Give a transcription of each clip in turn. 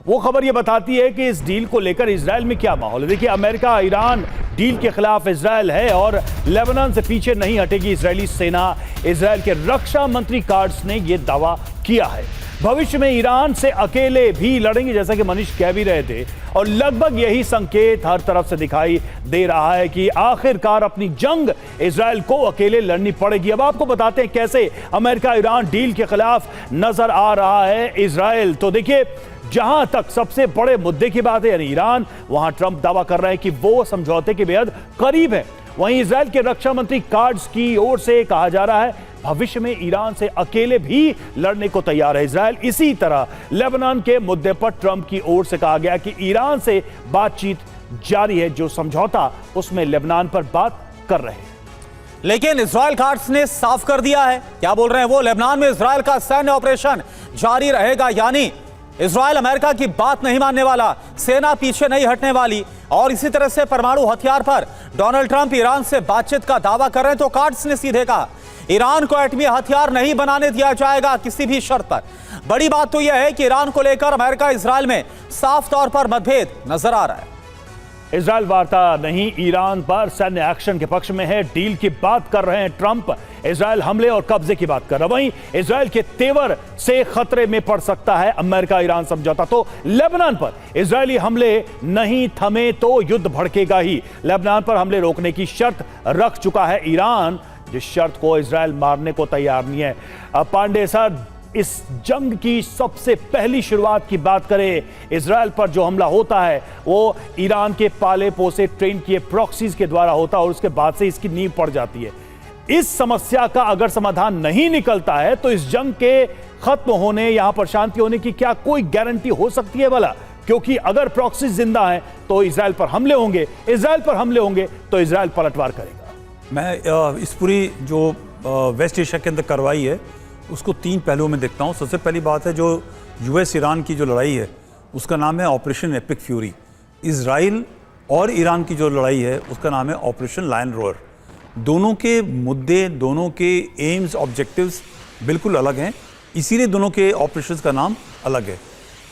वो खबर ये बताती है कि इस डील को लेकर इजराइल में क्या माहौल है। देखिए, अमेरिका ईरान डील के खिलाफ इजराइल है और लेबनान से पीछे नहीं हटेगी इजरायली सेना। इजराइल के रक्षा मंत्री कार्ड्स ने यह दावा किया है भविष्य में ईरान से अकेले भी लड़ेंगे, जैसा कि मनीष कह भी रहे थे। और लगभग यही संकेत हर तरफ से दिखाई दे रहा है कि आखिरकार अपनी जंग इजराइल को अकेले लड़नी पड़ेगी। अब आपको बताते हैं कैसे अमेरिका ईरान डील के खिलाफ नजर आ रहा है इजराइल। तो देखिए, जहां तक सबसे बड़े मुद्दे की बात है यानी ईरान, वहां ट्रंप दावा कर रहे हैं कि वो समझौते के बेहद करीब है। वहीं इजराइल के रक्षा मंत्री कार्ड्स की ओर से कहा जा रहा है भविष्य में ईरान से अकेले भी लड़ने को तैयार है इजराइल। इसी तरह लेबनान के मुद्दे पर ट्रंप की ओर से कहा गया कि ईरान से बातचीत जारी है, जो समझौता उसमें लेबनान पर बात कर रहे हैं। लेकिन इजराइल कार्ड्स ने साफ कर दिया है, क्या बोल रहे हैं वो, लेबनान में इजराइल का सैन्य ऑपरेशन जारी रहेगा, यानी इजराइल अमेरिका की बात नहीं मानने वाला, सेना पीछे नहीं हटने वाली। और इसी तरह से परमाणु हथियार पर डोनाल्ड ट्रंप ईरान से बातचीत का दावा कर रहे हैं, तो कार्ड्स ने सीधे कहा ईरान को एटमी हथियार नहीं बनाने दिया जाएगा किसी भी शर्त पर। बड़ी बात तो यह है कि ईरान को लेकर अमेरिका इजराइल में साफ तौर पर मतभेद नजर आ रहा है। इजराइल वार्ता नहीं, ईरान पर सैन्य एक्शन के पक्ष में है। डील की बात कर रहे हैं ट्रंप, इजराइल हमले और कब्जे की बात कर रहा है। वहीं इजराइल के तेवर से खतरे में पड़ सकता है अमेरिका ईरान समझौता। तो लेबनान पर इजरायली हमले नहीं थमे तो युद्ध भड़केगा ही। लेबनान पर हमले रोकने की शर्त रख चुका है ईरान, जिस शर्त को इजराइल मारने को तैयार नहीं है। अब पांडे सर, इस जंग की सबसे पहली शुरुआत की बात करें, इजराइल पर जो हमला होता है वो ईरान के पाले पोसे ट्रेन किए प्रॉक्सीज के द्वारा होता है और उसके बाद से इसकी नींव पड़ जाती है। इस समस्या का अगर समाधान नहीं निकलता है तो इस जंग के खत्म होने, यहां पर शांति होने की क्या कोई गारंटी हो सकती है भला? क्योंकि अगर प्रॉक्सीज जिंदा है तो इजराइल पर हमले होंगे, इजराइल पर हमले होंगे तो इजराइल पलटवार करेगा। मैं इस पूरी जो वेस्ट एशिया के अंदर कार्रवाई है उसको तीन पहलुओं में देखता हूँ। सबसे पहली बात है जो यूएस ईरान की जो लड़ाई है उसका नाम है ऑपरेशन एपिक फ्यूरी। इजराइल और ईरान की जो लड़ाई है उसका नाम है ऑपरेशन लायन रोअर। दोनों के मुद्दे, दोनों के एम्स, ऑब्जेक्टिव्स बिल्कुल अलग हैं, इसीलिए दोनों के ऑपरेशंस का नाम अलग है।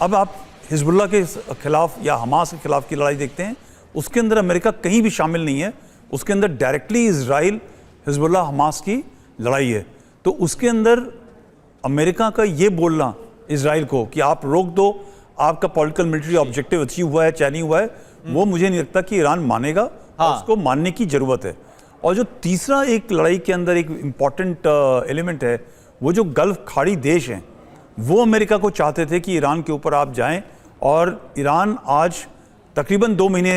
अब आप हिजबुल्लाह के खिलाफ या हमास के खिलाफ की लड़ाई देखते हैं, उसके अंदर अमेरिका कहीं भी शामिल नहीं है, उसके अंदर डायरेक्टली इजराइल हिजबुल्लाह हमास की लड़ाई है। तो उसके अंदर अमेरिका का ये बोलना इजराइल को कि आप रोक दो, आपका पॉलिटिकल मिलिट्री ऑब्जेक्टिव अचीव हुआ है चाहे नहीं हुआ है, वो मुझे नहीं लगता कि ईरान मानेगा। और उसको मानने की जरूरत है। और जो तीसरा एक लड़ाई के अंदर एक इंपॉर्टेंट एलिमेंट है, वो जो गल्फ खाड़ी देश हैं वो अमेरिका को चाहते थे कि ईरान के ऊपर आप जाएं, और ईरान आज तकरीबन 2 महीने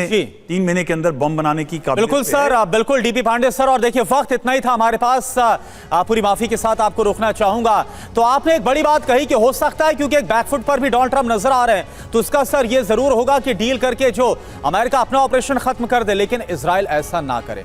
3 महीने के अंदर बम बनाने की काबिलियत। बिल्कुल सर, बिल्कुल डीपी पांडे सर। और देखिए, वक्त इतना ही था हमारे पास, पूरी माफी के साथ आपको रोकना चाहूंगा। तो आपने एक बड़ी बात कही कि हो सकता है क्योंकि एक बैकफुट पर भी डोनाल्ड ट्रंप नजर आ रहे हैं, तो उसका सर ये जरूर होगा कि डील करके जो अमेरिका अपना ऑपरेशन खत्म कर दे, लेकिन इजराइल ऐसा ना करे।